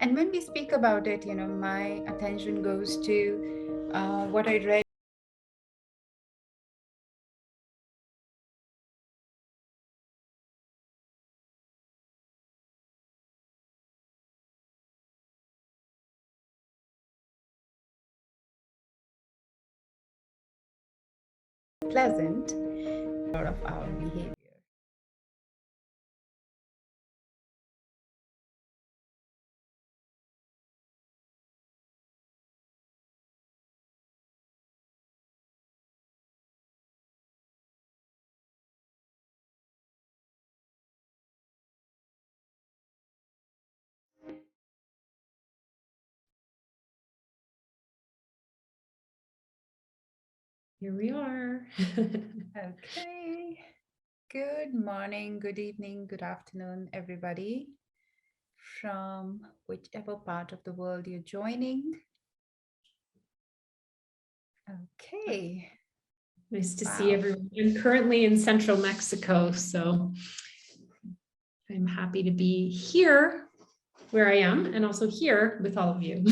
And when we speak about it, my attention goes to what I read. Pleasant of our behavior. Here we are. Okay. Good morning, good evening, good afternoon, everybody, from whichever part of the world you're joining. Okay. Nice to see Wow. everyone. I'm currently in central Mexico, so I'm happy to be here where I am and also here with all of you.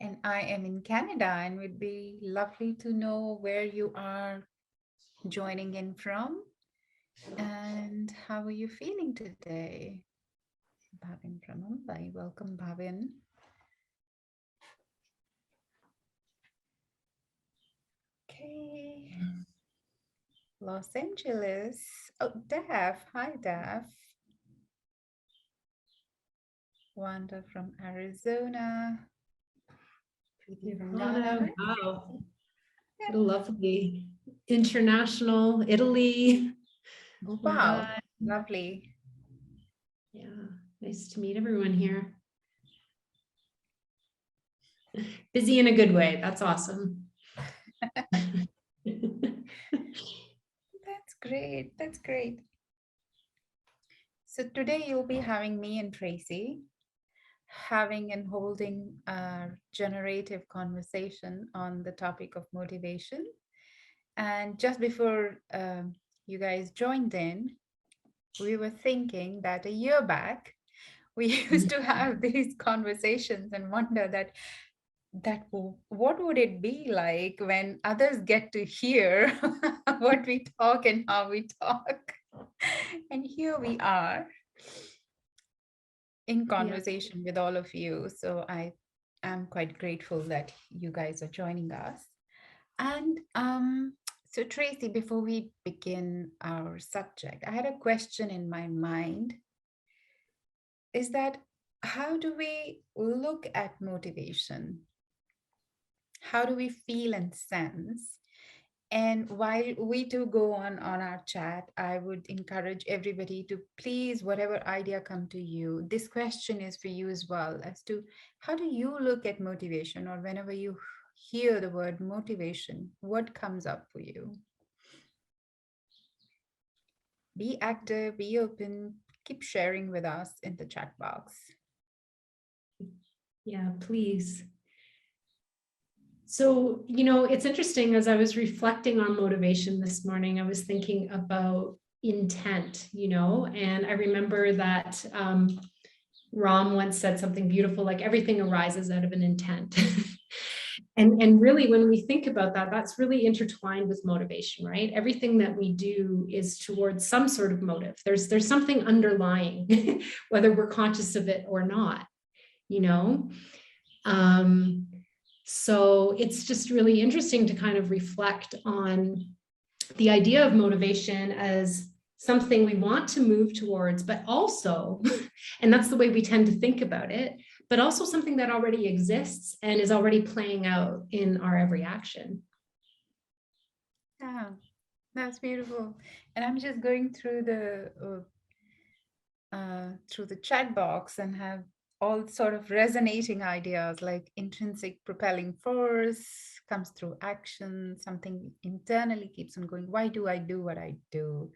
And I am in Canada, and it would be lovely to know where you are joining in from and how are you feeling today. Bhavin from Mumbai. Welcome, Bhavin. Okay. Los Angeles. Oh, Dav. Hi, Dav. Wanda from Arizona. Preeti from Ghana. Nirvana, wow. What a lovely international Italy. Oh my Wow. God. Lovely. Yeah, nice to meet everyone here. Busy in a good way. That's awesome. That's great. That's great. So today you'll be having me and Tracy having and holding a generative conversation on the topic of motivation. And just before you guys joined in, we were thinking that a year back, we used to have these conversations and wonder what would it be like when others get to hear what we talk and how we talk. And here we are in Yeah. conversation with all of you. So I am quite grateful that you guys are joining us. And so, Tracy, before we begin our subject, I had a question in my mind, is that how do we look at motivation? How do we feel and sense? And while we do go on our chat, I would encourage everybody to please, whatever idea come to you, this question is for you as well, as to how do you look at motivation, or whenever you hear the word motivation, what comes up for you? Be active, be open, keep sharing with us in the chat box. Yeah, please. So, it's interesting, as I was reflecting on motivation this morning, I was thinking about intent, and I remember that Ram once said something beautiful, like everything arises out of an intent. And really, when we think about that, that's really intertwined with motivation, right? Everything that we do is towards some sort of motive. There's something underlying, whether we're conscious of it or not, you know? So it's just really interesting to kind of reflect on the idea of motivation as something we want to move towards, but also, and that's the way we tend to think about it, but also something that already exists and is already playing out in our every action. Yeah, that's beautiful. And I'm just going through the chat box and have all sort of resonating ideas, like intrinsic propelling force comes through action, something internally keeps on going. Why do I do what I do?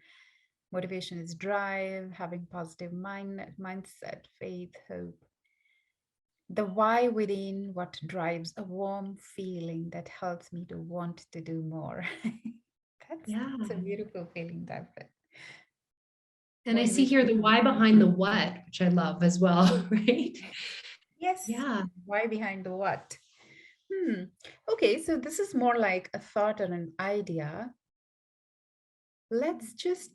Motivation is drive, having positive mindset, faith, hope. The why within, what drives a warm feeling that helps me to want to do more. Yeah. That's a beautiful feeling, David. And I when see we here speak. the why behind the what, which I love as well, right? Yes, Yeah. why behind the what? Hmm. Okay, so this is more like a thought or an idea. Let's just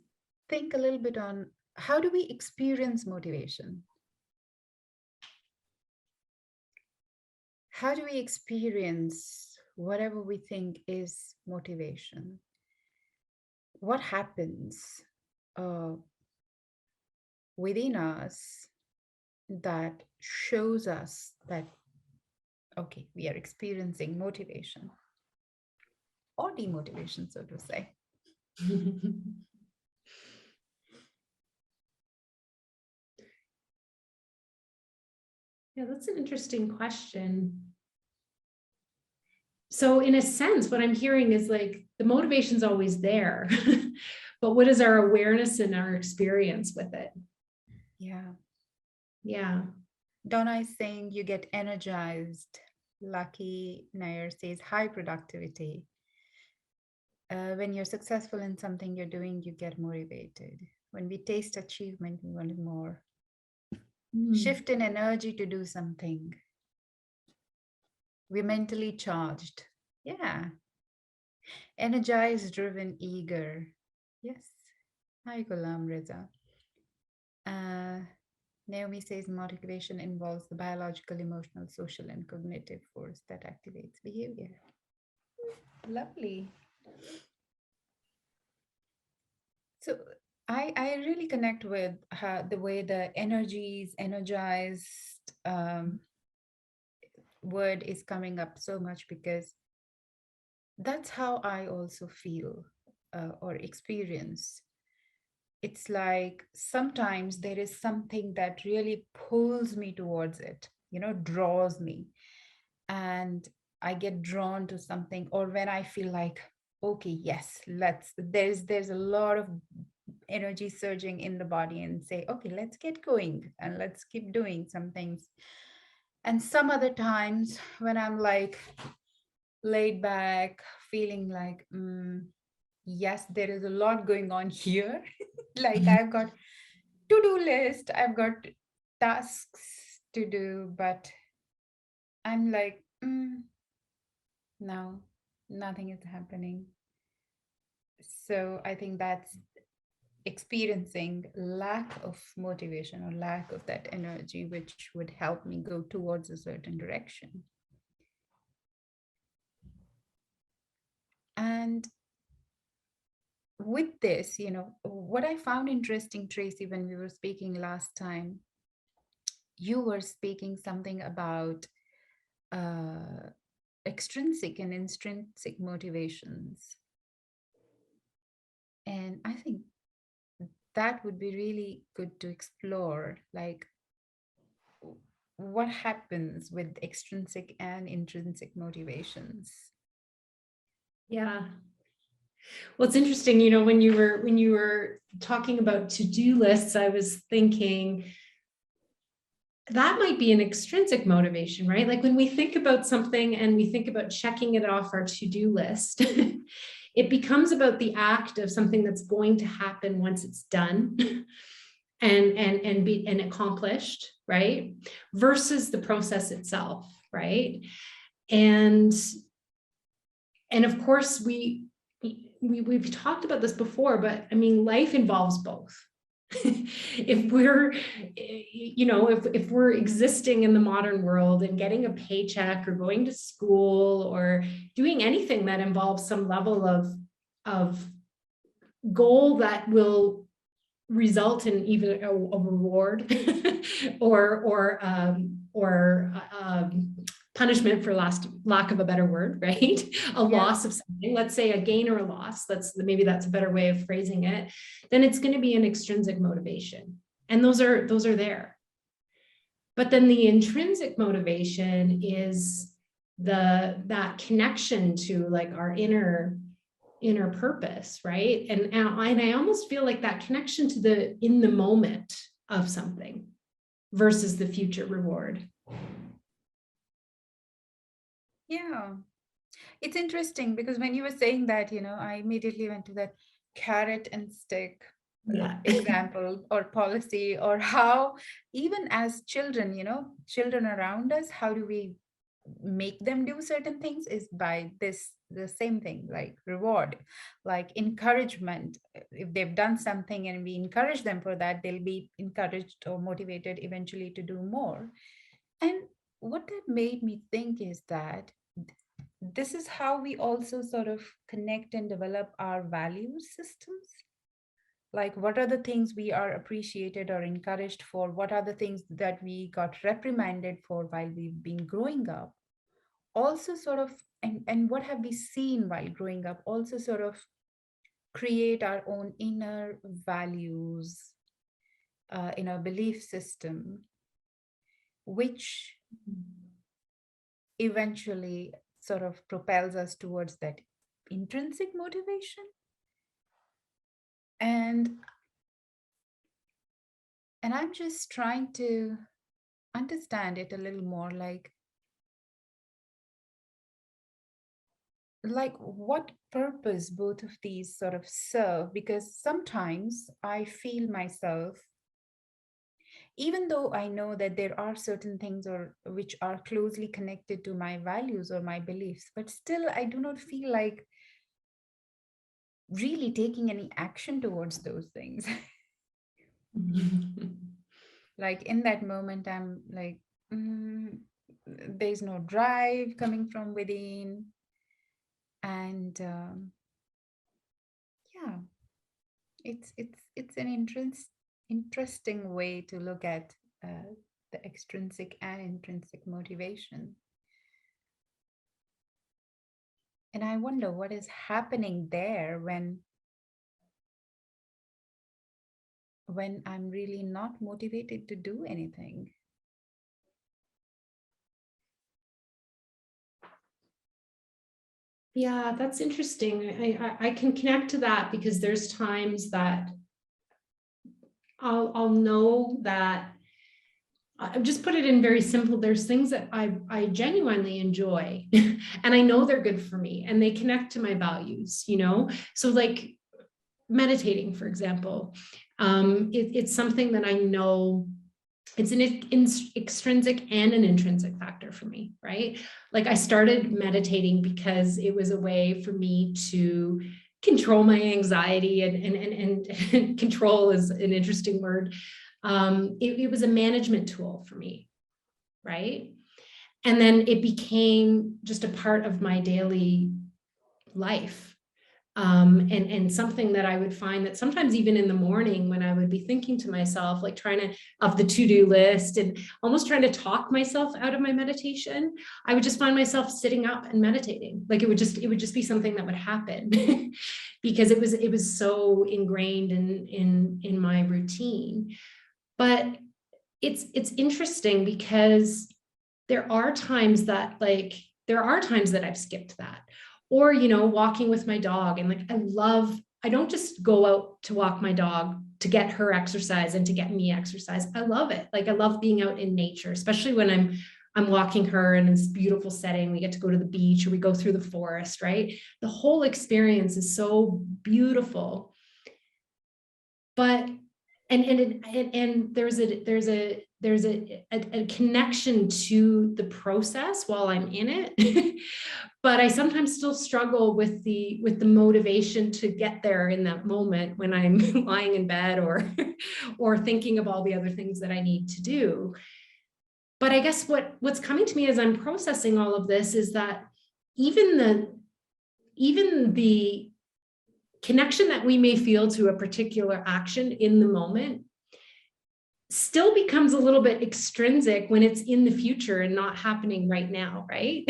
think a little bit on how do we experience motivation? How do we experience whatever we think is motivation? What happens uh, within us that shows us that, okay, we are experiencing motivation or demotivation, so to say? Yeah, that's an interesting question. So in a sense, what I'm hearing is like the motivation's always there, but what is our awareness and our experience with it? Yeah. Yeah. Donna is saying you get energized. Lucky Nair says high productivity. When you're successful in something you're doing, you get motivated. When we taste achievement, we want more. Mm. Shift in energy to do something. We're mentally charged. Yeah. Energized, driven, eager. Yes. Hi, Ghulam Reza. Uh, Naomi says motivation involves the biological, emotional, social, and cognitive force that activates behavior. Lovely. So I really connect with the way the energies, energized word is coming up so much because that's how I also feel or experience. It's like sometimes there is something that really pulls me towards it, draws me. And I get drawn to something, or when I feel like, okay, yes, there's a lot of energy surging in the body and say, okay, let's get going and let's keep doing some things. And some other times when I'm like laid back, feeling like, yes, there is a lot going on here. Like I've got to-do list, I've got tasks to do, but I'm like, no, nothing is happening. So I think that's experiencing lack of motivation or lack of that energy, which would help me go towards a certain direction. And with this, what I found interesting, Tracy, when we were speaking last time, you were speaking something about uh, extrinsic and intrinsic motivations. And I think that would be really good to explore. Like, what happens with extrinsic and intrinsic motivations? Yeah. Well, it's interesting, you know, when you were talking about to-do lists, I was thinking that might be an extrinsic motivation, right? Like when we think about something and we think about checking it off our to-do list, it becomes about the act of something that's going to happen once it's done and accomplished, right? Versus the process itself, right? And of course we've talked about this before, but I mean, life involves both. If we're, you know, if we're existing in the modern world and getting a paycheck or going to school or doing anything that involves some level of goal that will result in even a reward or punishment, for lack of a better word, right? A Yeah. loss of something, let's say a gain or a loss, maybe that's a better way of phrasing it, then it's going to be an extrinsic motivation. And those are there. But then the intrinsic motivation is that connection to like our inner purpose, right? And I almost feel like that connection to the in the moment of something versus the future reward. Yeah. It's interesting because when you were saying that, I immediately went to that carrot and stick. Yeah. example or policy, or how even as children, children around us, how do we make them do certain things is by the same thing, like reward, like encouragement. If they've done something and we encourage them for that, they'll be encouraged or motivated eventually to do more. And what that made me think is that this is how we also sort of connect and develop our value systems. Like, what are the things we are appreciated or encouraged for? What are the things that we got reprimanded for while we've been growing up? Also, sort of, and what have we seen while growing up? Also, sort of create our own inner values in our belief system, which eventually sort of propels us towards that intrinsic motivation. And I'm just trying to understand it a little more, what purpose both of these sort of serve, because sometimes I feel myself, even though I know that there are certain things or which are closely connected to my values or my beliefs, but still I do not feel like really taking any action towards those things. Like in that moment, I'm like, mm, there's no drive coming from within. And yeah, it's an interesting way to look at the extrinsic and intrinsic motivation. And I wonder what is happening there when I'm really not motivated to do anything. Yeah, that's interesting. I can connect to that because there's times that I'll know that I'll just put it in very simple. There's things that I genuinely enjoy and I know they're good for me and they connect to my values, you know? So like meditating, for example, it's something that I know it's an extrinsic and an intrinsic factor for me, right? Like I started meditating because it was a way for me to control my anxiety and control is an interesting word. It was a management tool for me, right? And then it became just a part of my daily life. And something that I would find that sometimes even in the morning when I would be thinking to myself, like trying to, of the to-do list and almost trying to talk myself out of my meditation, I would just find myself sitting up and meditating. Like it would just be something that would happen because it was so ingrained in my routine. But it's interesting because there are times that I've skipped that, or walking with my dog, and like I don't just go out to walk my dog to get her exercise and to get me exercise. I love it. Like I love being out in nature, especially when I'm walking her in this beautiful setting. We get to go to the beach or we go through the forest, right? The whole experience is so beautiful. But and there's a connection to the process while I'm in it. But I sometimes still struggle with the motivation to get there in that moment when I'm lying in bed or thinking of all the other things that I need to do. But I guess what's coming to me as I'm processing all of this is that even the connection that we may feel to a particular action in the moment still becomes a little bit extrinsic when it's in the future and not happening right now, right?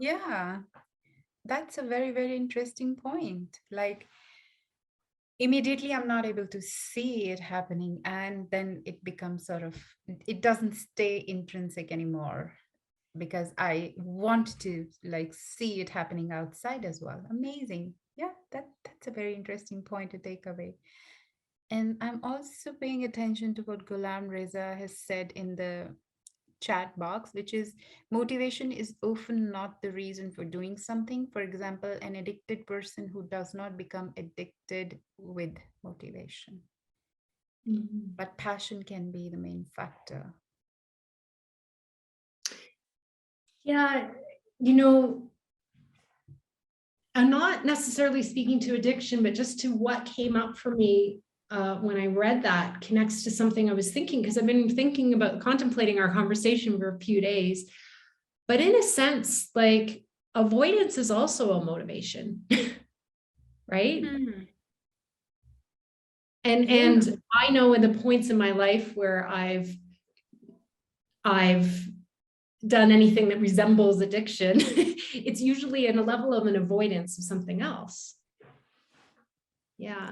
Yeah, that's a very, very interesting point. Like, immediately I'm not able to see it happening, and then it becomes sort of, it doesn't stay intrinsic anymore because I want to like see it happening outside as well. Amazing. Yeah, that's a very interesting point to take away. And I'm also paying attention to what Ghulam Reza has said in the chat box, which is motivation is often not the reason for doing something. For example, an addicted person who does not become addicted with motivation, Mhm. but passion can be the main factor. Yeah, you know, I'm not necessarily speaking to addiction, but just to what came up for me when I read that connects to something I was thinking, because I've been thinking about contemplating our conversation for a few days. But in a sense, like avoidance is also a motivation, right? Hmm. And Yeah. and I know in the points in my life where I've done anything that resembles addiction, it's usually in a level of an avoidance of something else. Yeah.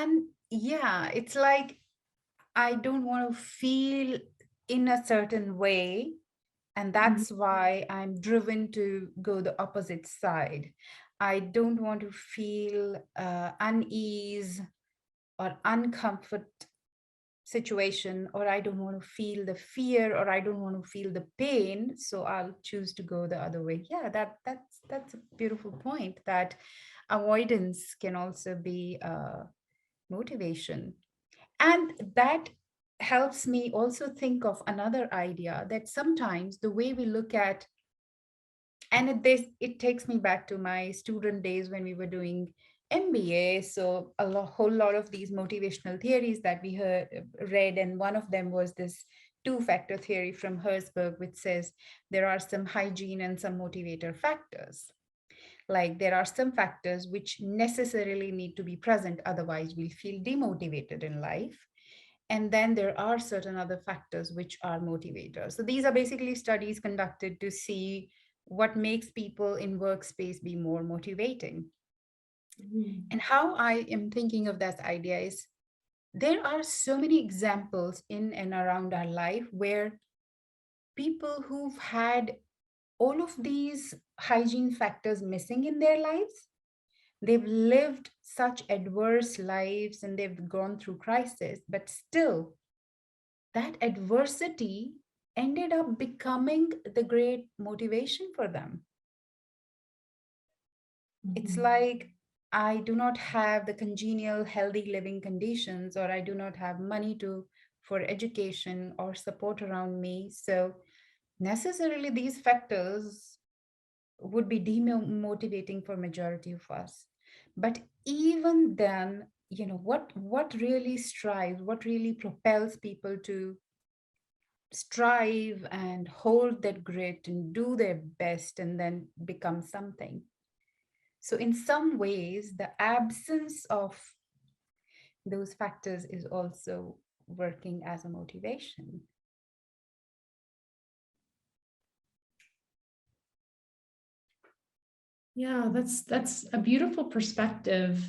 And yeah, it's like I don't want to feel in a certain way. And Mhm. that's why I'm driven to go the opposite side. I don't want to feel unease or uncomfort situation, or I don't want to feel the fear, or I don't want to feel the pain, so I'll choose to go the other way. Yeah, that's a beautiful point, that avoidance can also be motivation. And that helps me also think of another idea, that sometimes the way we look at, and it takes me back to my student days when we were doing MBA. So whole lot of these motivational theories that we read, and one of them was this two-factor theory from Herzberg, which says there are some hygiene and some motivator factors. Like there are some factors which necessarily need to be present, otherwise we'll feel demotivated in life. And then there are certain other factors which are motivators. So these are basically studies conducted to see what makes people in workspace be more motivating. Mhm. And how I am thinking of that idea is, there are so many examples in and around our life where people who've had all of these hygiene factors missing in their lives, they've lived such adverse lives and they've gone through crisis, but still that adversity ended up becoming the great motivation for them. It's Mhm. like, I do not have the congenial healthy living conditions, or I do not have money to for education or support around me. So necessarily these factors would be demotivating for majority of us. But even then, what really strives, what really propels people to strive and hold that grit and do their best and then become something. So, in some ways, the absence of those factors is also working as a motivation. Yeah, that's a beautiful perspective.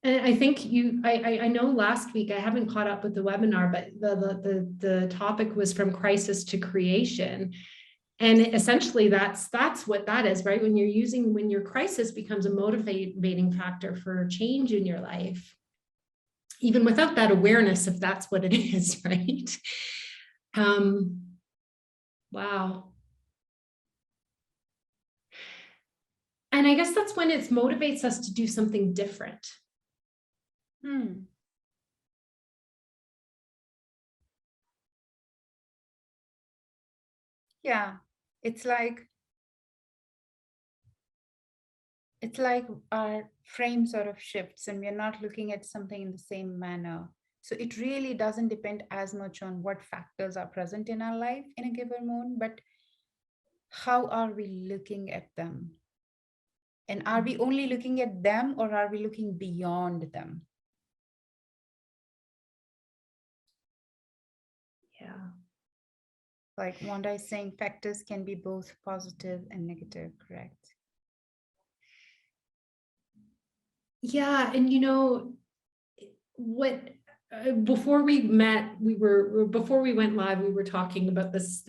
And I think I know last week, I haven't caught up with the webinar, but the topic was from crisis to creation. And essentially that's what that is, right? When your crisis becomes a motivating factor for change in your life, even without that awareness, if that's what it is, right? Um, wow. And I guess that's when it motivates us to do something different. Hmm. Yeah, it's like our frame sort of shifts and we're not looking at something in the same manner. So it really doesn't depend as much on what factors are present in our life in a given moment, but how are we looking at them? And are we only looking at them, or are we looking beyond them? Yeah. Like Wanda is saying, factors can be both positive and negative, correct? Yeah. And what before we met, before we went live, we were talking about this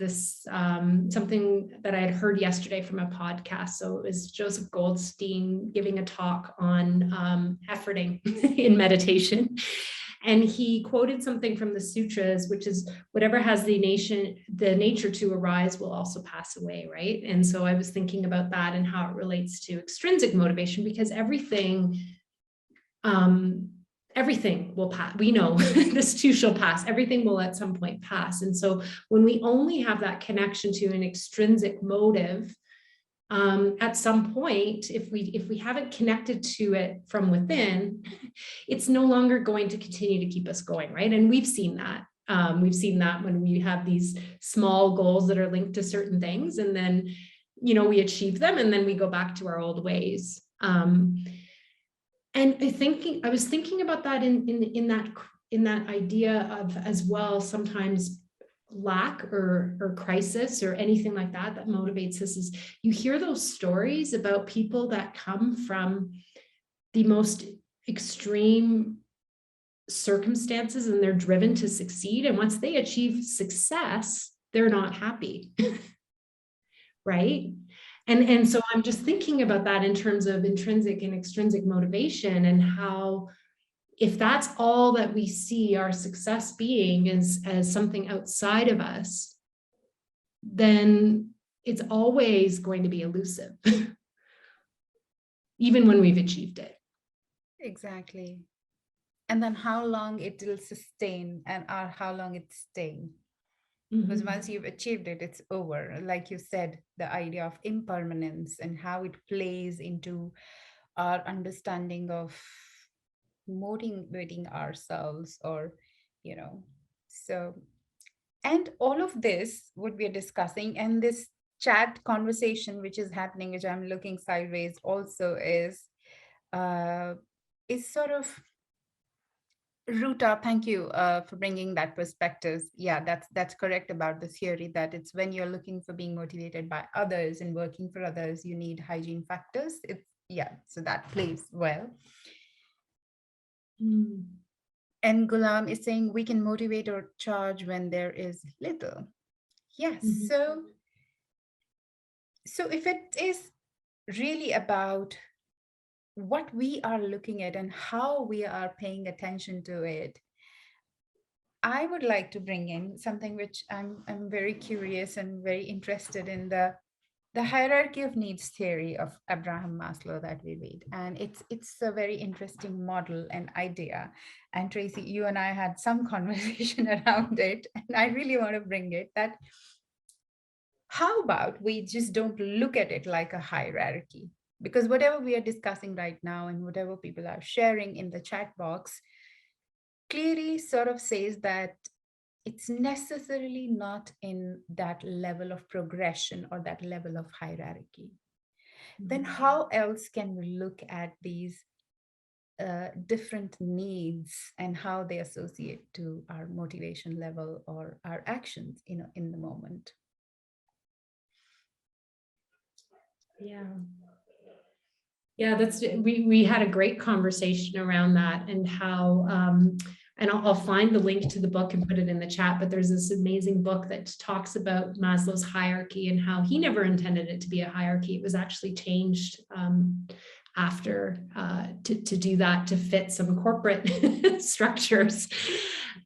something that I had heard yesterday from a podcast. So it was Joseph Goldstein giving a talk on efforting in meditation. And he quoted something from the sutras, which is whatever has the nature to arise will also pass away, right? And so I was thinking about that and how it relates to extrinsic motivation, because everything will pass. We know this too shall pass. Everything will at some point pass. And so when we only have that connection to an extrinsic motive, at some point, if we haven't connected to it from within, it's no longer going to continue to keep us going, right? And we've seen that. We've seen that when we have these small goals that are linked to certain things, and then, we achieve them, and then we go back to our old ways. And I was thinking about that in that idea of, as well, sometimes lack or crisis or anything like that motivates us, is you hear those stories about people that come from the most extreme circumstances and they're driven to succeed, and once they achieve success, they're not happy. Right? And so I'm just thinking about that in terms of intrinsic and extrinsic motivation, and how, if that's all that we see our success being as something outside of us, then it's always going to be elusive, even when we've achieved it. Exactly. And then how long it will sustain, and how long it's staying. Because once you've achieved it, it's over. Like you said, the idea of impermanence and how it plays into our understanding of motivating ourselves, or, so, and all of this, what we're discussing, and this chat conversation which is happening, which I'm looking sideways also, is sort of Ruta, thank you for bringing that perspective. Yeah, that's correct about the theory that it's when you're looking for being motivated by others and working for others, you need hygiene factors. So that plays well. And Gulam is saying we can motivate or charge when there is little. Yes. So if it is really about what we are looking at and how we are paying attention to it, I would like to bring in something which I'm very curious and very interested in, the hierarchy of needs theory of Abraham Maslow that we read. And it's a very interesting model and idea. And Tracy, you and I had some conversation around it, and I really want to bring it, that how about we just don't look at it like a hierarchy? Because whatever we are discussing right now and whatever people are sharing in the chat box clearly sort of says that it's necessarily not in that level of progression or that level of hierarchy. Then how else can we look at these different needs and how they associate to our motivation level or our actions, in the moment? Yeah, we had a great conversation around that, and how and I'll find the link to the book and put it in the chat, but there's this amazing book that talks about Maslow's hierarchy and how he never intended it to be a hierarchy. It was actually changed after to do that, to fit some corporate structures.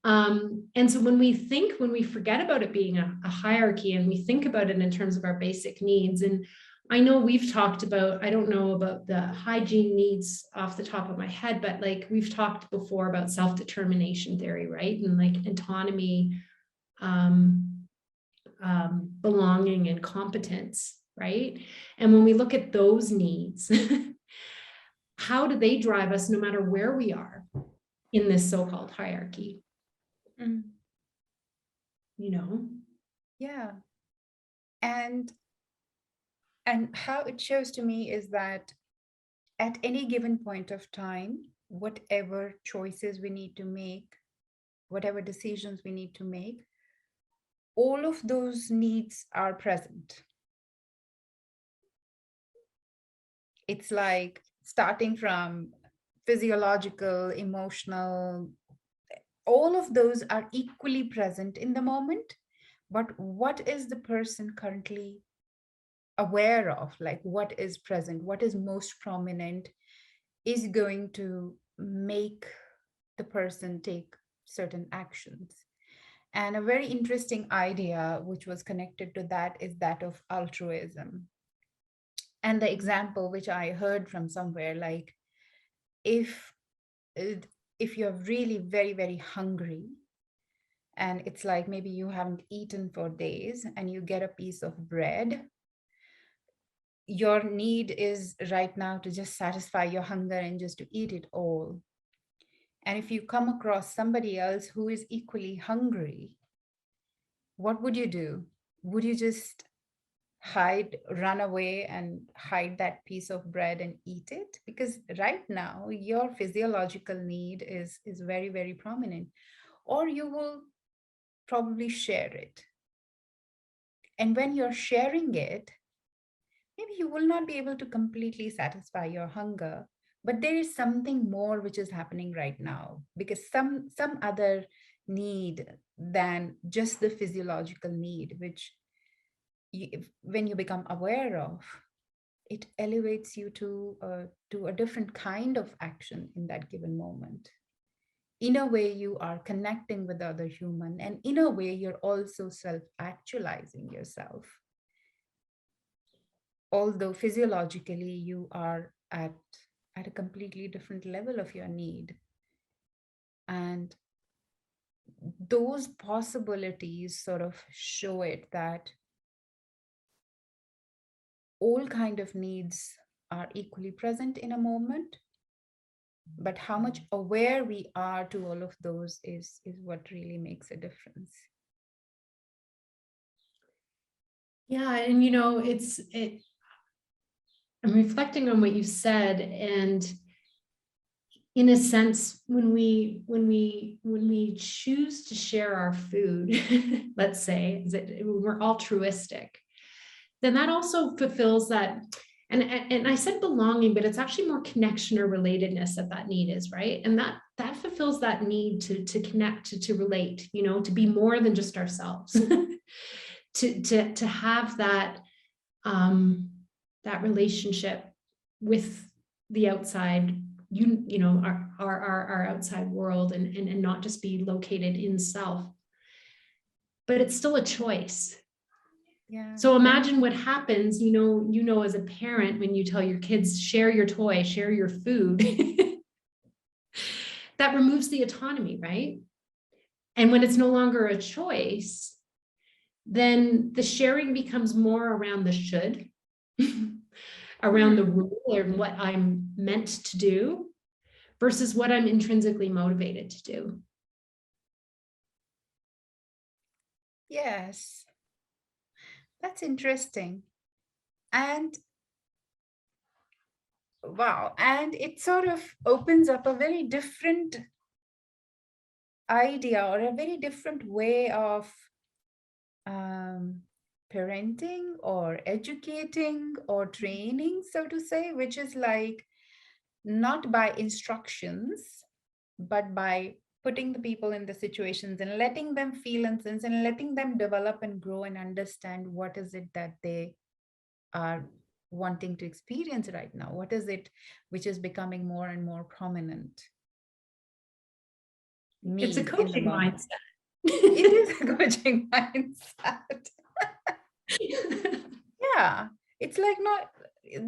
And so when we forget about it being a hierarchy, and we think about it in terms of our basic needs, and I know we've talked about, I don't know about the hygiene needs off the top of my head, but like we've talked before about self-determination theory, right? And like autonomy, belonging, and competence, right? And when we look at those needs, how do they drive us no matter where we are in this so-called hierarchy? Yeah. And how it shows to me is that at any given point of time, whatever choices we need to make, whatever decisions we need to make, all of those needs are present. It's like starting from physiological, emotional, all of those are equally present in the moment. But what is the person currently aware of? Like, what is present, what is most prominent, is going to make the person take certain actions. And a very interesting idea which was connected to that is that of altruism. And the example which I heard from somewhere, like if if you're really very, very hungry, and it's like maybe you haven't eaten for days and you get a piece of bread, your need is right now to just satisfy your hunger and just to eat it all. And if you come across somebody else who is equally hungry, what would you do? Would you just hide, run away and hide that piece of bread and eat it? Because right now your physiological need is very, very prominent. Or you will probably share it. And when you're sharing it, maybe you will not be able to completely satisfy your hunger, but there is something more which is happening right now, because some other need than just the physiological need, which when you become aware of, it elevates you to a different kind of action in that given moment. In a way you are connecting with the other human, and in a way you're also self actualizing yourself, although physiologically you are at a completely different level of your need. And those possibilities sort of show it that all kind of needs are equally present in a moment, but how much aware we are to all of those is what really makes a difference. Yeah, and I'm reflecting on what you said, and in a sense, when we choose to share our food, let's say, we're altruistic, then that also fulfills that. And I said belonging, but it's actually more connection or relatedness that need is, right? And that fulfills that need to connect, to relate, to be more than just ourselves, to have that relationship with the outside, our outside world, and not just be located in self. But it's still a choice. Yeah. So imagine what happens, as a parent, when you tell your kids, share your toy, share your food. That removes the autonomy, right? And when it's no longer a choice, then the sharing becomes more around the should, around the rule or what I'm meant to do, versus what I'm intrinsically motivated to do. Yes, that's interesting. And wow, and it sort of opens up a very different idea or a very different way of um, parenting or educating or training, so to say, which is like not by instructions, but by putting the people in the situations and letting them feel and sense and letting them develop and grow and understand what is it that they are wanting to experience right now. What is it which is becoming more and more prominent It's a need in the coaching moment? mindset. It is a coaching mindset. Yeah, it's like not,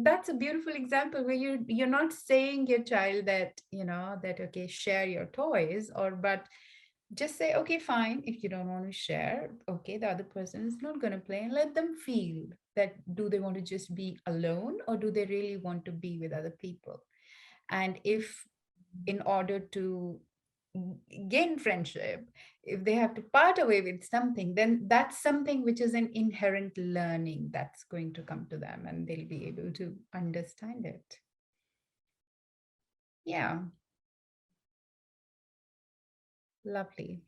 that's a beautiful example where you're not saying your child that, that okay, share your toys, or but just say, okay, fine, if you don't want to share, okay, the other person is not going to play, and let them feel that, do they want to just be alone or do they really want to be with other people? And if in order to gain friendship, if they have to part away with something, then that's something which is an inherent learning that's going to come to them and they'll be able to understand it. Yeah, lovely.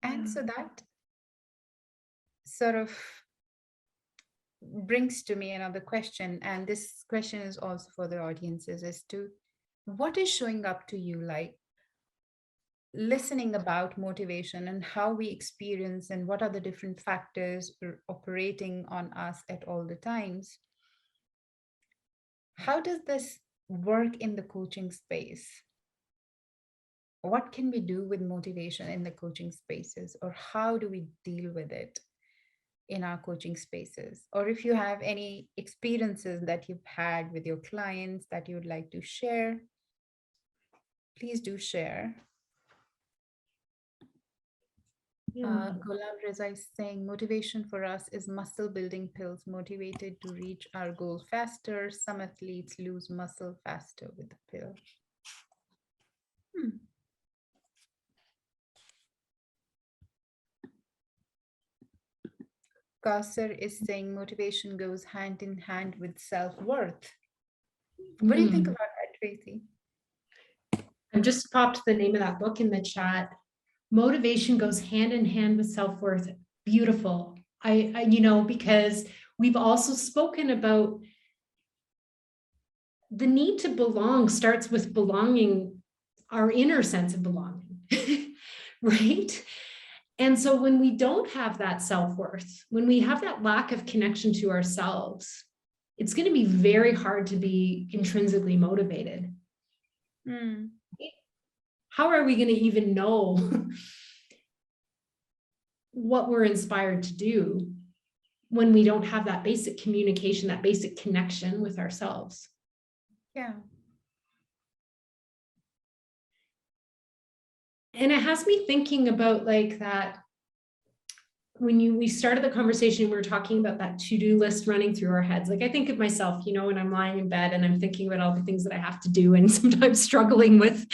And so that sort of brings to me another question, and this question is also for the audiences, as to what is showing up to you, like listening about motivation and how we experience and what are the different factors operating on us at all the times. How does this work in the coaching space? what can we do with motivation in the coaching spaces, or how do we deal with it in our coaching spaces? Or if you have any experiences that you've had with your clients that you would like to share, please do share. Yeah. Ghulam Reza is saying motivation for us is muscle building pills motivated to reach our goal faster. Some athletes lose muscle faster with the pill. Hmm. Kausar is saying motivation goes hand in hand with self worth. What do you think Hmm. about that, Tracy? I've just popped the name of that book in the chat. Motivation goes hand in hand with self-worth. Beautiful. Because we've also spoken about the need to belong starts with belonging, our inner sense of belonging, right? And so when we don't have that self-worth, when we have that lack of connection to ourselves, it's going to be very hard to be intrinsically motivated. Hmm. How are we going to even know what we're inspired to do when we don't have that basic communication, that basic connection with ourselves? Yeah. And it has me thinking about like that. When we started the conversation, we were talking about that to-do list running through our heads. Like I think of myself, when I'm lying in bed and I'm thinking about all the things that I have to do and sometimes struggling with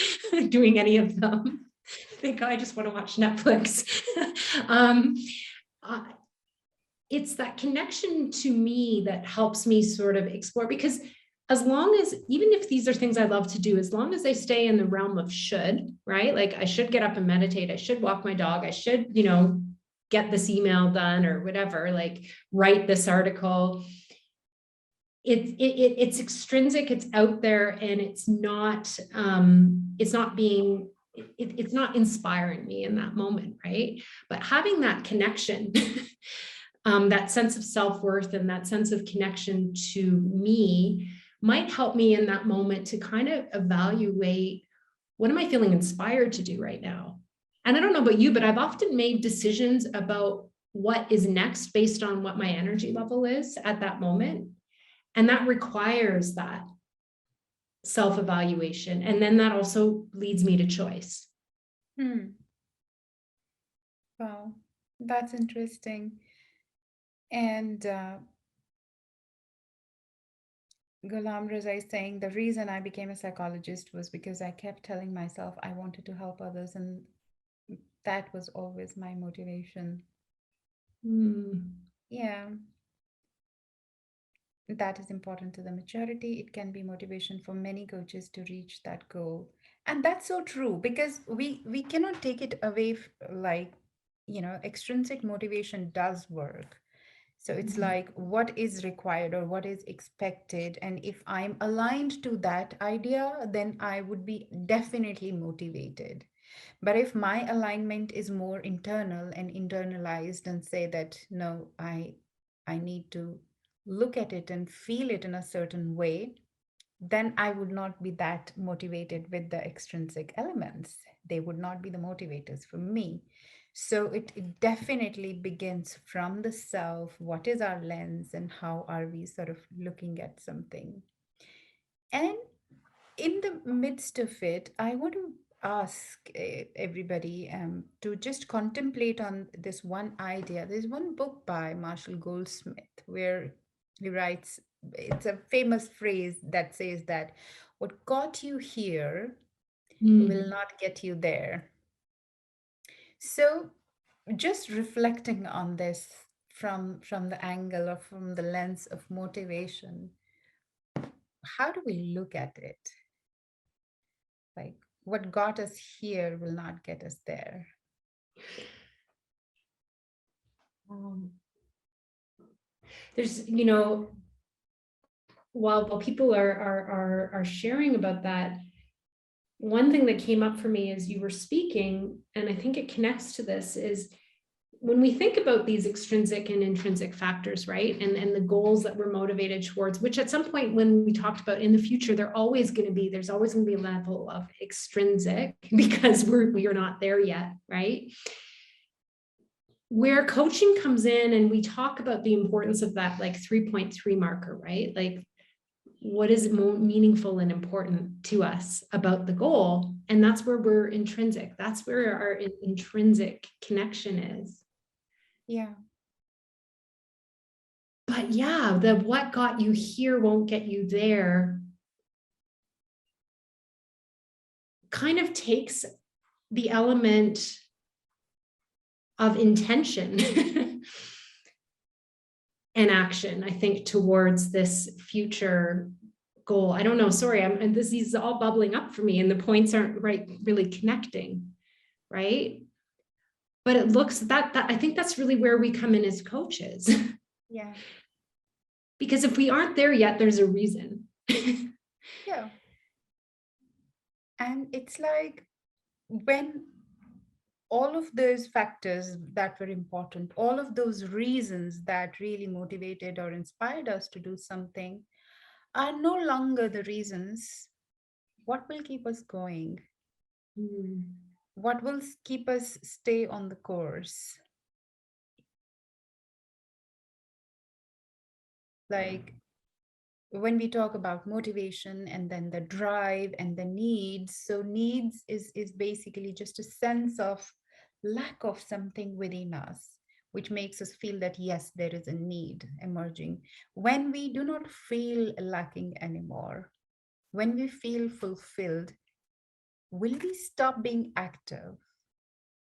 doing any of them. I think I just want to watch Netflix. It's that connection to me that helps me sort of explore, because as long as, even if these are things I love to do, as long as they stay in the realm of should, right? Like I should get up and meditate. I should walk my dog. I should, get this email done or whatever, like write this article. It's extrinsic, it's out there, and it's not inspiring me in that moment, right? But having that connection, that sense of self-worth and that sense of connection to me might help me in that moment to kind of evaluate, what am I feeling inspired to do right now? And I don't know about you, but I've often made decisions about what is next based on what my energy level is at that moment. And that requires that self-evaluation. And then that also leads me to choice. Wow, that's interesting. And Ghulam Reza is saying the reason I became a psychologist was because I kept telling myself I wanted to help others, and that was always my motivation. Yeah, that is important to the maturity. It can be motivation for many coaches to reach that goal. And that's so true, because we cannot take it away, like, extrinsic motivation does work. So it's like what is required or what is expected. And if I'm aligned to that idea, then I would be definitely motivated. But if my alignment is more internal and internalized, and say that, no, I need to look at it and feel it in a certain way, then I would not be that motivated with the extrinsic elements. They would not be the motivators for me. So it definitely begins from the self. What is our lens, and how are we sort of looking at something? And in the midst of it, I want to ask everybody to just contemplate on this one idea. There's one book by Marshall Goldsmith where he writes, it's a famous phrase that says that what got you here will not get you there. So just reflecting on this from the angle or from the lens of motivation, how do we look at it? Like, what got us here will not get us there. There's, while people are sharing about that, one thing that came up for me as you were speaking, and I think it connects to this, is when we think about these extrinsic and intrinsic factors, right, and the goals that we're motivated towards, which at some point when we talked about in the future, there's always going to be a level of extrinsic because we are not there yet, right? Where coaching comes in, and we talk about the importance of that like 3.3 marker, right? Like, what is meaningful and important to us about the goal? And that's where we're intrinsic. That's where our intrinsic connection is. Yeah. But yeah, the what got you here won't get you there kind of takes the element of intention and action, I think, towards this future goal. I don't know, sorry, this is all bubbling up for me and the points aren't really connecting, right? But it looks that I think that's really where we come in as coaches. Yeah. Because if we aren't there yet, there's a reason. Yeah. And it's like when all of those factors that were important, all of those reasons that really motivated or inspired us to do something are no longer the reasons, what will keep us going? What will keep us stay on the course? Like when we talk about motivation and then the drive and the needs, so needs is basically just a sense of lack of something within us, which makes us feel that yes, there is a need emerging. When we do not feel lacking anymore, when we feel fulfilled, will we stop being active?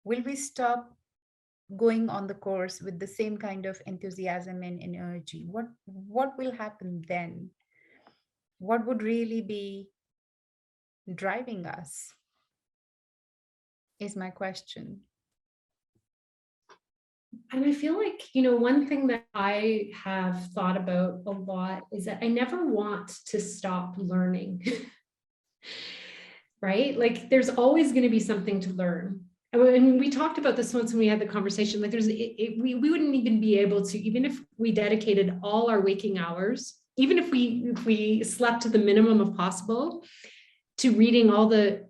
Will we stop going on the course with the same kind of enthusiasm and energy? What will happen then? What would really be driving us is my question. And I feel like, one thing that I have thought about a lot is that I never want to stop learning. Right? Like there's always going to be something to learn. And we talked about this once when we had the conversation, like we wouldn't even be able to, even if we dedicated all our waking hours, even if we slept to the minimum of possible, to reading all the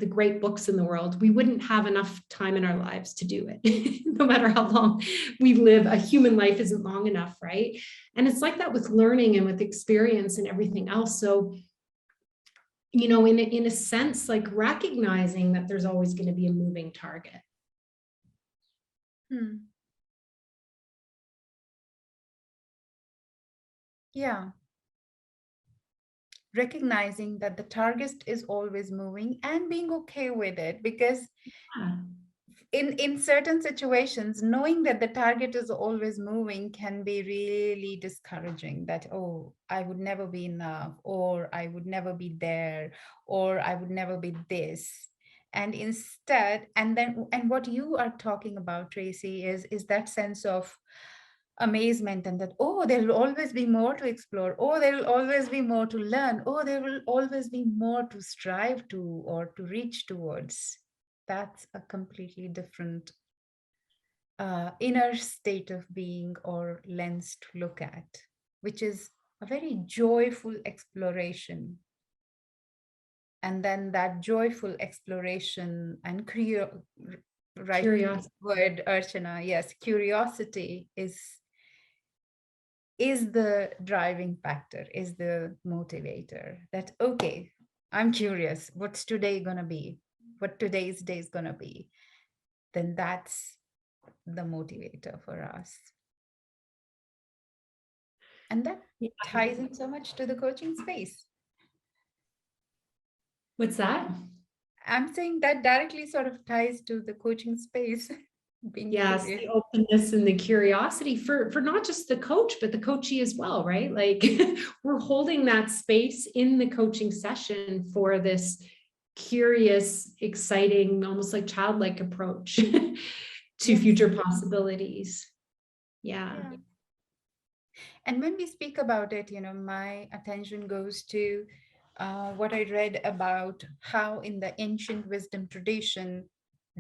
great books in the world, we wouldn't have enough time in our lives to do it. No matter how long we live, a human life isn't long enough, right? And it's like that with learning and with experience and everything else. So, in a sense, like recognizing that there's always going to be a moving target. Yeah. Recognizing that the target is always moving and being okay with it, because in certain situations, knowing that the target is always moving can be really discouraging, that, oh, I would never be enough, or I would never be there, or I would never be this. And instead, and what you are talking about, Tracy, is that sense of amazement, and that, oh, there will always be more to explore, oh, there will always be more to learn, oh, there will always be more to strive to or to reach towards. That's a completely different inner state of being or lens to look at, which is a very joyful exploration. And then that joyful exploration and right word, Archana, yes, curiosity is the driving factor, is the motivator, that, okay, I'm curious, what's today gonna be? What today's day is gonna be? Then that's the motivator for us. And that ties in so much to the coaching space. What's that? I'm saying that directly sort of ties to the coaching space. Yes, the openness and the curiosity for not just the coach, but the coachee as well, right? Like we're holding that space in the coaching session for this curious, exciting, almost like childlike approach to future possibilities. Yeah. And when we speak about it, my attention goes to what I read about how in the ancient wisdom tradition,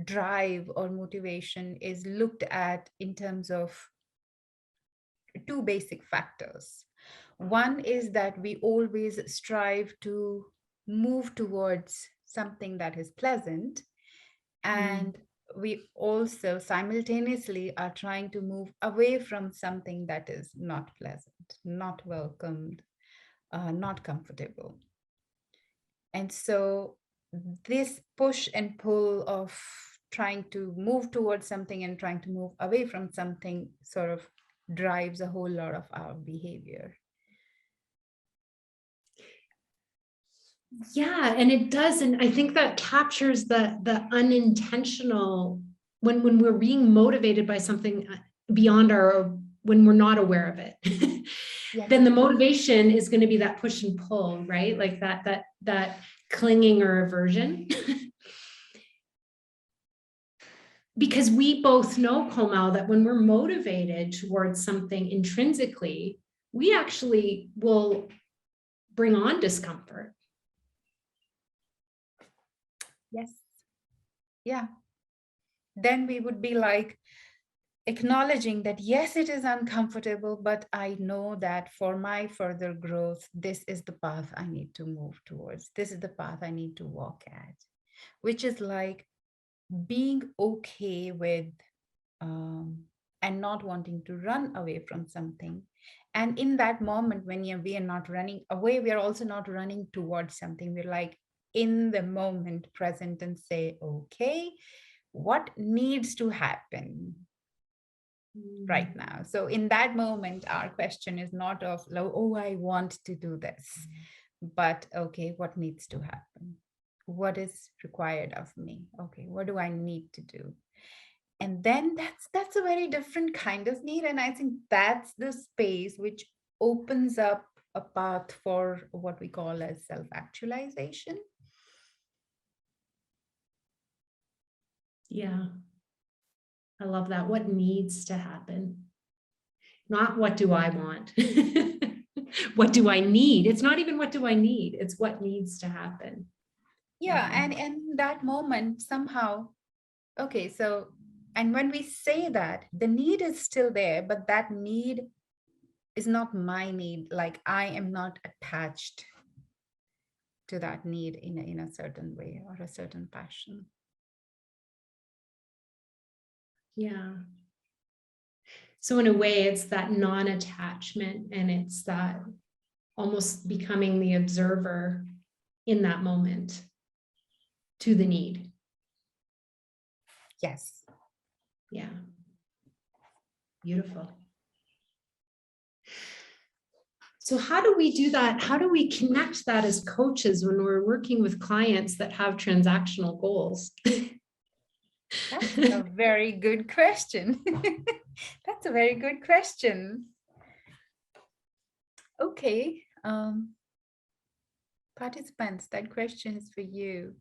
drive or motivation is looked at in terms of two basic factors. One is that we always strive to move towards something that is pleasant, and we also simultaneously are trying to move away from something that is not pleasant, not welcomed, not comfortable. And so this push and pull of trying to move towards something and trying to move away from something sort of drives a whole lot of our behavior. Yeah, and it does. And I think that captures the unintentional, when we're being motivated by something beyond our, when we're not aware of it. Yes. Then the motivation is going to be that push and pull, right? Like that clinging or aversion. Because we both know, Komal, that when we're motivated towards something intrinsically, we actually will bring on discomfort. Yes. Yeah. Then we would be like acknowledging that, yes, it is uncomfortable, but I know that for my further growth, this is the path I need to move towards. This is the path I need to walk at, which is like being okay with and not wanting to run away from something. And in that moment, when we are not running away, we are also not running towards something. We're like in the moment present and say, okay, what needs to happen right now? So in that moment, our question is not of, oh, I want to do this, but okay, what needs to happen? What is required of me? Okay, what do I need to do? And then that's a very different kind of need. And I think that's the space which opens up a path for what we call as self-actualization. Yeah. I love that. What needs to happen? Not what do I want? What do I need? It's not even what do I need? It's what needs to happen. Yeah. And in that moment, somehow, okay, so, and when we say that, the need is still there, but that need is not my need. Like I am not attached to that need in a certain way or a certain passion. Yeah. So in a way, it's that non-attachment, and it's that almost becoming the observer in that moment to the need. Yes. Yeah. Beautiful. So how do we do that? How do we connect that as coaches when we're working with clients that have transactional goals? That's a very good question. That's a very good question. Okay. Participants, that question is for you.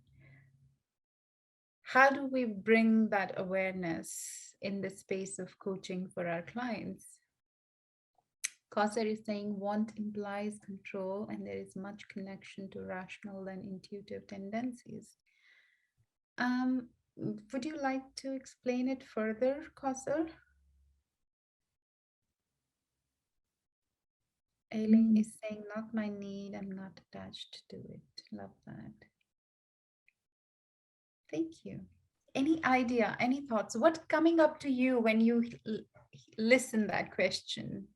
How do we bring that awareness in the space of coaching for our clients? Kauser is saying want implies control, and there is much connection to rational and intuitive tendencies. Would you like to explain it further, Kauser? Ailing is saying, not my need, I'm not attached to it. Love that. Thank you. Any idea, any thoughts? What's coming up to you when you listen that question?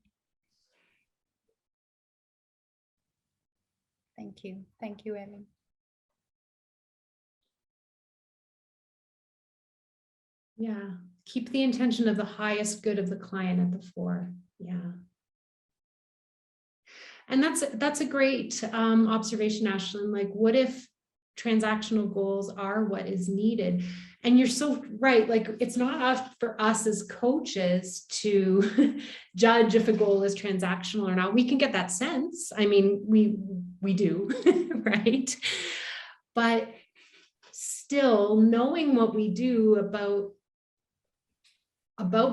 Thank you. Thank you, Ellen. Yeah. Keep the intention of the highest good of the client at the fore. Yeah. And that's a great observation, Ashlyn. Like, what if transactional goals are what is needed? And you're so right. Like, it's not up for us as coaches to judge if a goal is transactional or not. We can get that sense. I mean, we do, right? But still, knowing what we do about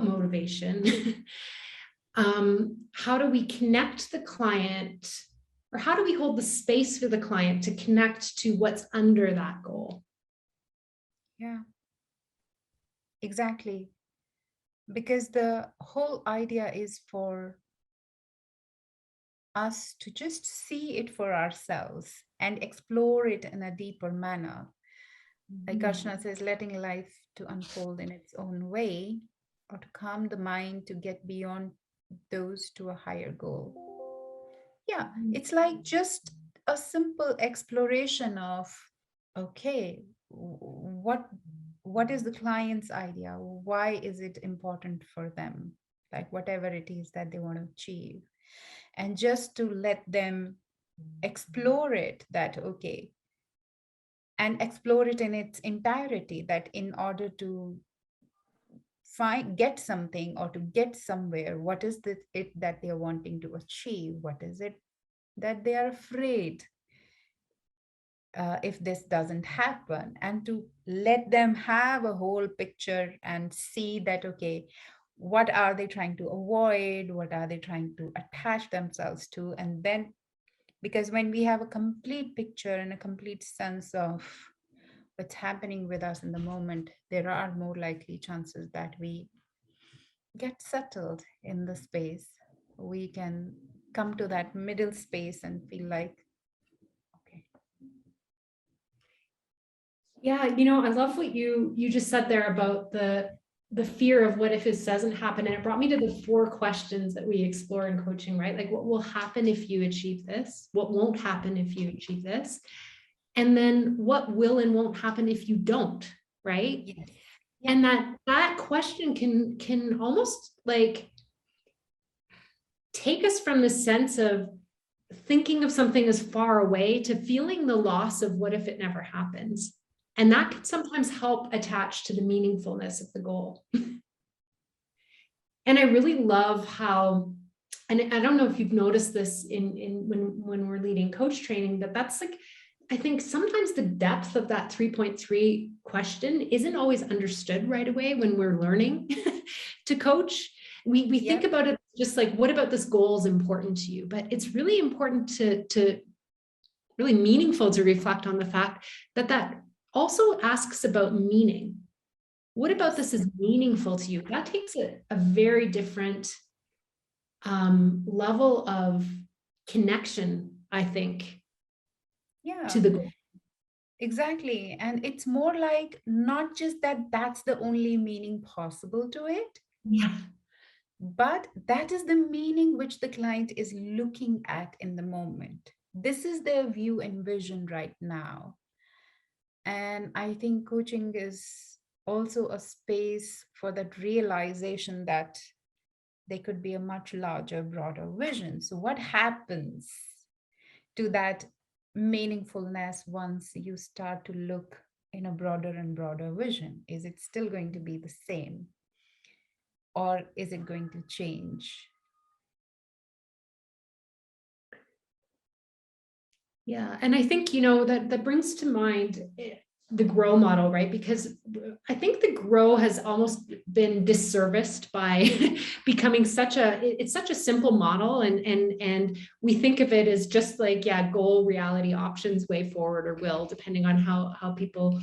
motivation, how do we connect the client, or how do we hold the space for the client to connect to what's under that goal? Yeah. exactly. Because the whole idea is for us to just see it for ourselves and explore it in a deeper manner. Like Mhm. Archana says, letting life to unfold in its own way, or to calm the mind to get beyond those to a higher goal. Yeah, it's like just a simple exploration of, okay, what is the client's idea? Why is it important for them? Like whatever it is that they want to achieve. And just to let them explore it, that okay, and explore it in its entirety, that in order to find get something or to get somewhere, what is it that they are wanting to achieve? What is it that they are afraid if this doesn't happen? And to let them have a whole picture and see that okay, what are they trying to avoid, what are they trying to attach themselves to? And then, because when we have a complete picture and a complete sense of what's happening with us in the moment, there are more likely chances that we get settled in the space. We can come to that middle space and feel like, okay. Yeah, you know, I love what you just said there about the fear of what if it doesn't happen. And it brought me to the 4 questions that we explore in coaching, right? Like what will happen if you achieve this? What won't happen if you achieve this? And then what will and won't happen if you don't, right? Yes. Yeah. And that question can almost like take us from the sense of thinking of something as far away to feeling the loss of what if it never happens. And that can sometimes help attach to the meaningfulness of the goal. And I really love how, and I don't know if you've noticed this in when we're leading coach training, that that's like, I think sometimes the depth of that 3.3 question isn't always understood right away when we're learning to coach. We think Yep. about it just like, what about this goal is important to you? But it's really important to really meaningful to reflect on the fact that that also asks about meaning. What about Yes. this is meaningful to you? That takes a very different level of connection, I think, to Yeah, the goal. exactly. And it's more like not just that that's the only meaning possible to it, Yeah. but that is the meaning which the client is looking at in the moment. This is their view and vision right now. And I think coaching is also a space for that realization that there could be a much larger, broader vision. So, what happens to that meaningfulness once you start to look in a broader and broader vision? Is it still going to be the same, or is it going to change? Yeah. And I think, you know, that brings to mind the grow model, right? Because I think the grow has almost been disserviced by becoming it's such a simple model. And we think of it as just like, yeah, goal, reality, options, way forward, or will, depending on how people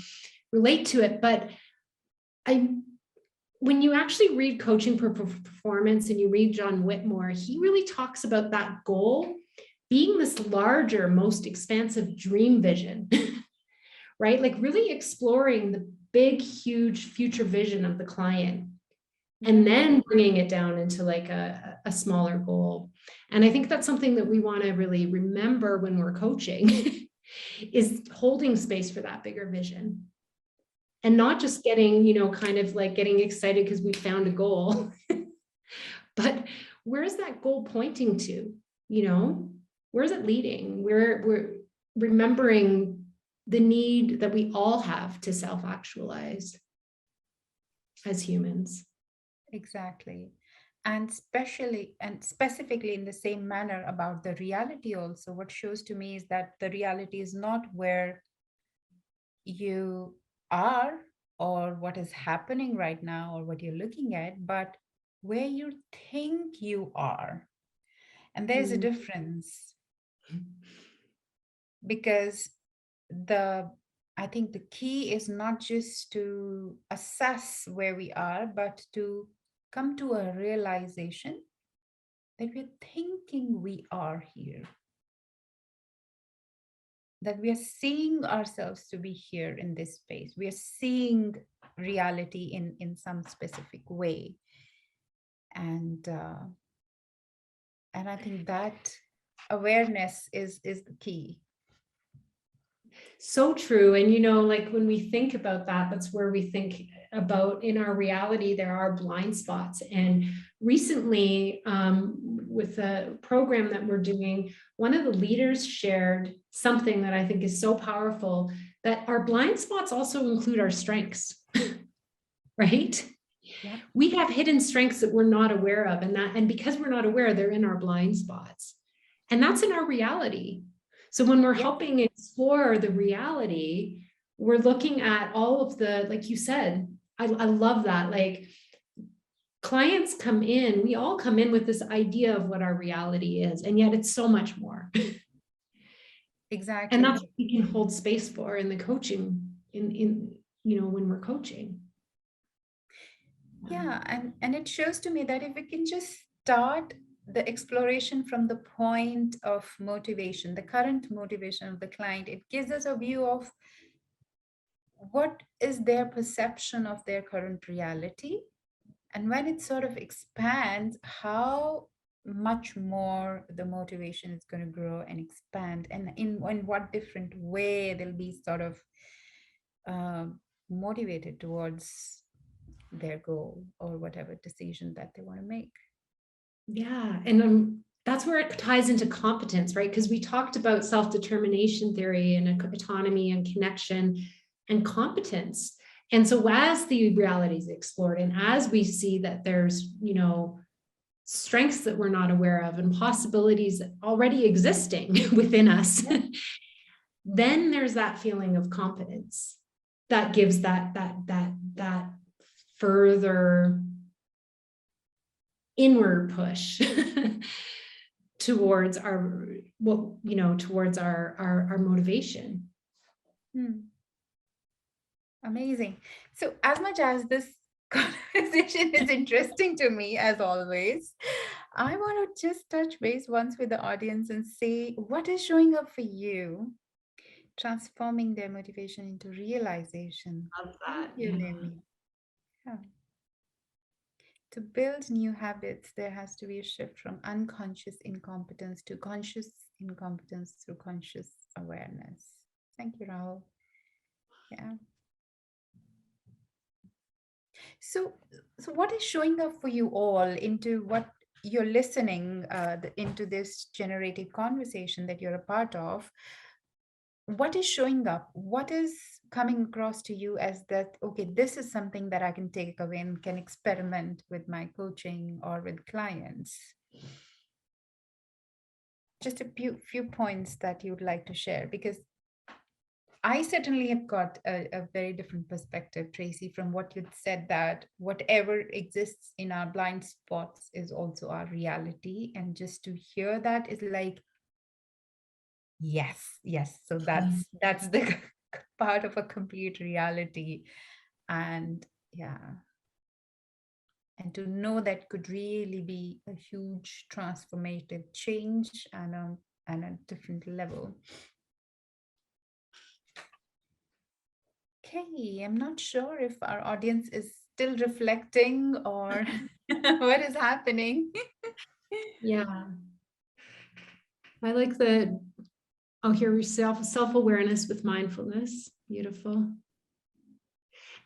relate to it. But I when you actually read Coaching for Performance and you read John Whitmore, he really talks about that goal being this larger, most expansive dream vision, right? Like really exploring the big, huge future vision of the client and Yeah. then bringing it down into like a smaller goal. And I think that's something that we want to really remember when we're coaching is holding space for that bigger vision and not just getting, you know, kind of like getting excited because we found a goal, but where is that goal pointing to? You know, where is it leading? We're remembering the need that we all have to self-actualize as humans. Exactly. And especially and specifically in the same manner about the reality also, what shows to me is that the reality is not where you are or what is happening right now or what you're looking at, but where you think you are. And there's a Mm. difference because the I think the key is not just to assess where we are, but to come to a realization that we're thinking we are here, that we are seeing ourselves to be here in this space. We are seeing reality in some specific way. And and I think that awareness is the key. So true. And, like when we think about that, that's where we think about in our reality, there are blind spots. And recently, with the program that we're doing, one of the leaders shared something that I think is so powerful, that our blind spots also include our strengths, right? Yeah. We have hidden strengths that we're not aware of. And because we're not aware, they're in our blind spots. And that's in our reality. So when we're Yeah. helping explore the reality, we're looking at all of the, like you said, I love that. Like clients come in, we all come in with this idea of what our reality is, and yet it's so much more. Exactly. And that's what we can hold space for in the coaching, in when we're coaching. Yeah, and it shows to me that if we can just start the exploration from the point of motivation, the current motivation of the client, it gives us a view of what is their perception of their current reality. And when it sort of expands, how much more the motivation is going to grow and expand, and in what different way they'll be sort of uh, motivated towards their goal or whatever decision that they want to make. Yeah. And that's where it ties into competence, right? Because we talked about self-determination theory and autonomy and connection and competence. And so as the reality is explored, and as we see that there's, strengths that we're not aware of and possibilities already existing within us, Yeah. then there's that feeling of competence that gives that further inward push towards our motivation. Amazing. So as much as this conversation is interesting to me, as always, I want to just touch base once with the audience and say what is showing up for you, transforming their motivation into realization. Love Thank that. you, Nimi. Yeah. To build new habits, there has to be a shift from unconscious incompetence to conscious incompetence through conscious awareness. Thank you, Rahul. Yeah. So, so what is showing up for you all into what you're listening into this generated conversation that you're a part of? What is showing up? What is coming across to you as that, okay, this is something that I can take away and can experiment with my coaching or with clients? Just a few points that you'd like to share, because I certainly have got a very different perspective, Tracy, from what you'd said, that whatever exists in our blind spots is also our reality. And just to hear that is like, yes, yes. So that's the part of a complete reality. And yeah. And to know that could really be a huge transformative change and a different level. Okay, I'm not sure if our audience is still reflecting or what is happening. Yeah. I like the, here self-awareness with mindfulness. Beautiful.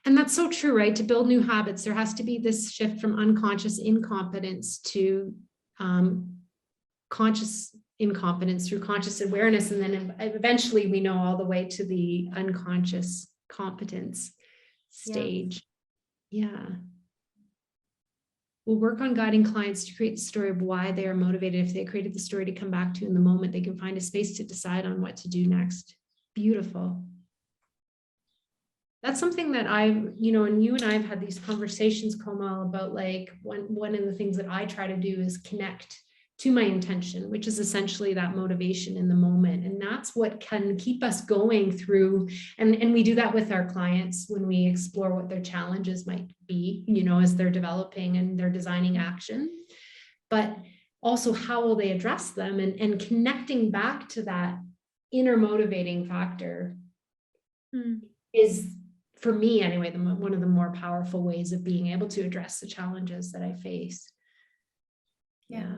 And that's so true, right? To build new habits, there has to be this shift from unconscious incompetence to conscious incompetence through conscious awareness. And then eventually we know all the way to the unconscious competence stage. Yeah. We'll work on guiding clients to create the story of why they are motivated. If they created the story to come back to in the moment, they can find a space to decide on what to do next. Beautiful. That's something that and you and I have had these conversations, Komal, about like one of the things that I try to do is connect to my intention, which is essentially that motivation in the moment. And that's what can keep us going through. And we do that with our clients when we explore what their challenges might be, you know, as they're developing and they're designing action. But also, how will they address them? And connecting back to that inner motivating factor is, for me anyway, one of the more powerful ways of being able to address the challenges that I face. Yeah.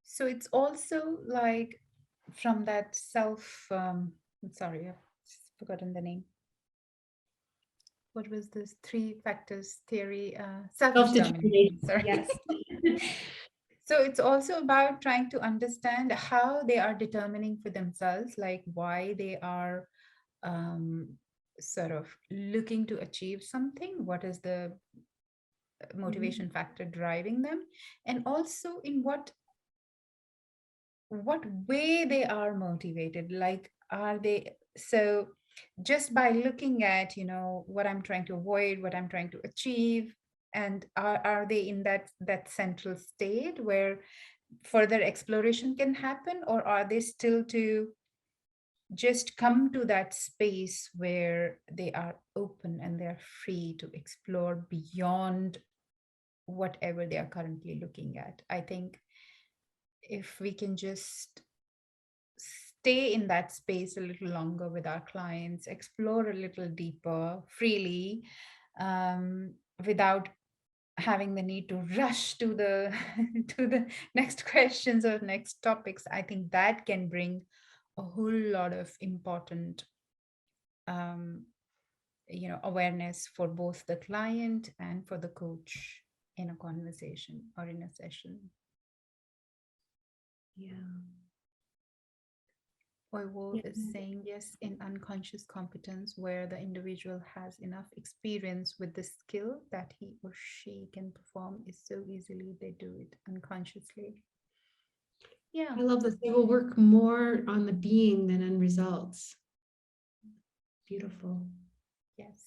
So it's also like from that I'm sorry, I've forgotten the name. What was this 3 factors theory? Self-determination. Sorry. Yes. So it's also about trying to understand how they are determining for themselves, like why they are sort of looking to achieve something. What is the motivation factor driving them? And also in what way they are motivated. Like, are they, so just by looking at, you know, what I'm trying to avoid, what I'm trying to achieve, and are they in that central state where further exploration can happen, or are they still to just come to that space where they are open and they're free to explore beyond whatever they are currently looking at? I think if we can just stay in that space a little longer with our clients, explore a little deeper freely, without having the need to rush to the to the next questions or next topics, I think that can bring a whole lot of important um, awareness for both the client and for the coach in a conversation or in a session. Yeah. Oiwo is saying, yes, in unconscious competence, where the individual has enough experience with the skill that he or she can perform is so easily, they do it unconsciously. Yeah. I love that they will work more on the being than on results. Beautiful. Yes.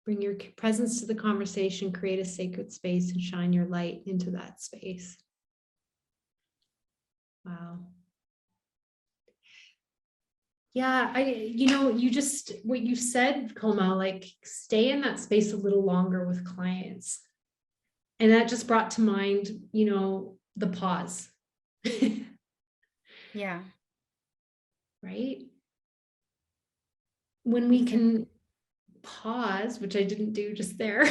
Bring your presence to the conversation, create a sacred space, and shine your light into that space. Wow. Yeah, what you said, Komal, like stay in that space a little longer with clients. And that just brought to mind, the pause. Yeah. Right? When we can pause, which I didn't do just there,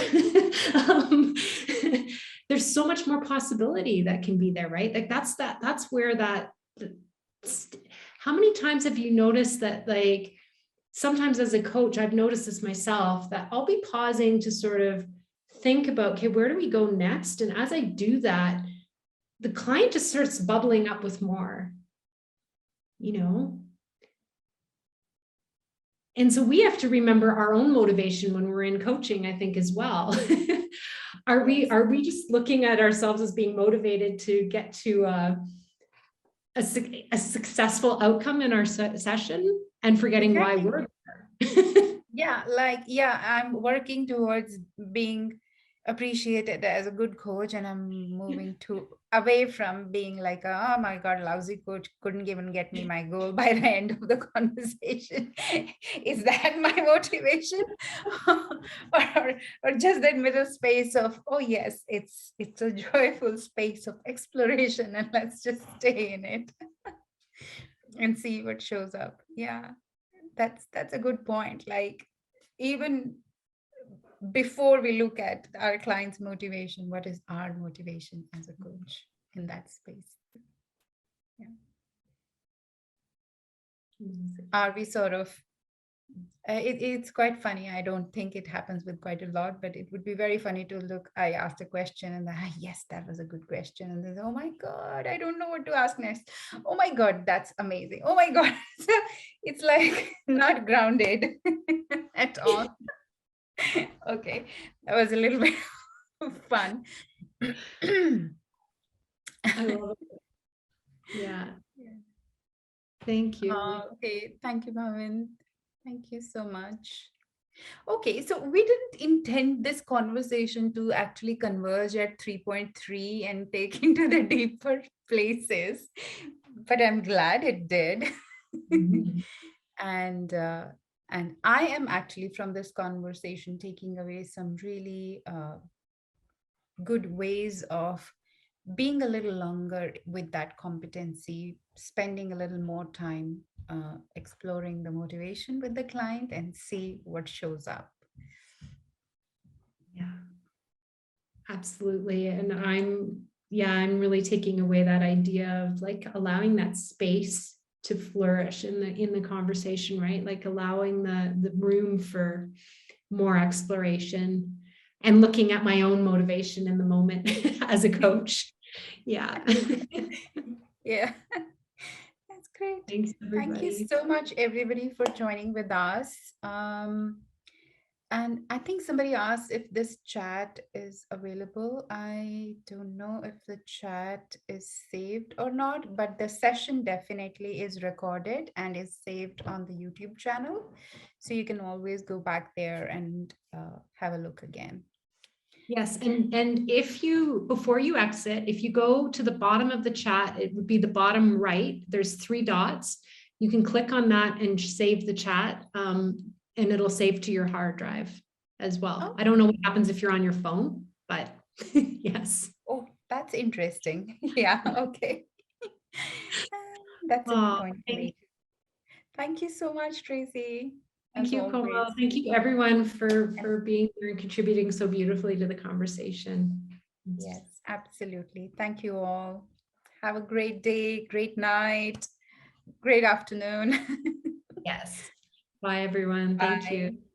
there's so much more possibility that can be there, right? Like that's where how many times have you noticed that, like, sometimes as a coach, I've noticed this myself, that I'll be pausing to sort of think about, okay, where do we go next? And as I do that, the client just starts bubbling up with more, And so we have to remember our own motivation when we're in coaching, I think, as well. Are we just looking at ourselves as being motivated to get to a successful outcome in our session and forgetting why we're there? I'm working towards being appreciated as a good coach, and I'm moving away from being like, oh my god, lousy coach, couldn't even get me my goal by the end of the conversation. Is that my motivation? or just that middle space of, oh yes, it's a joyful space of exploration, and let's just stay in it and see what shows up. Yeah, that's a good point. Like, even before we look at our client's motivation, what is our motivation as a coach in that space? Yeah. Are we sort of, it's quite funny. I don't think it happens with quite a lot, but it would be very funny to look. I asked a question and yes, that was a good question. And then, oh my God, I don't know what to ask next. Oh my God, that's amazing. Oh my God. So it's like not grounded at all. Okay, that was a little bit fun. I love it. Yeah. Thank you. Okay, thank you, Bhavin. Thank you so much. Okay, so we didn't intend this conversation to actually converge at 3.3 and take into the deeper places, but I'm glad it did. Mhm. and and I am actually from this conversation taking away some really good ways of being a little longer with that competency, spending a little more time exploring the motivation with the client and see what shows up. Yeah, absolutely. And I'm really taking away that idea of like allowing that space to flourish in the conversation, right? Like allowing the room for more exploration and looking at my own motivation in the moment as a coach. Yeah. Yeah, that's great. Thanks, Thank you everybody. so much, everybody, for joining with us. And I think somebody asked if this chat is available. I don't know if the chat is saved or not, but the session definitely is recorded and is saved on the YouTube channel. So you can always go back there and have a look again. Yes, and if you, before you exit, if you go to the bottom of the chat, it would be the bottom right. There's 3 dots. You can click on that and save the chat, and it'll save to your hard drive as well. Oh, I don't know what happens if you're on your phone, but yes. oh, that's interesting. Yeah, okay. That's a new Oh, point for me. Thank you so much, Tracy, thank as you, Komal. always. Thank you, everyone, And for being here and contributing so beautifully to the conversation. yes, absolutely. Thank you all. Have a great day, great night, great afternoon. Yes. Bye, everyone. Thank you. Bye.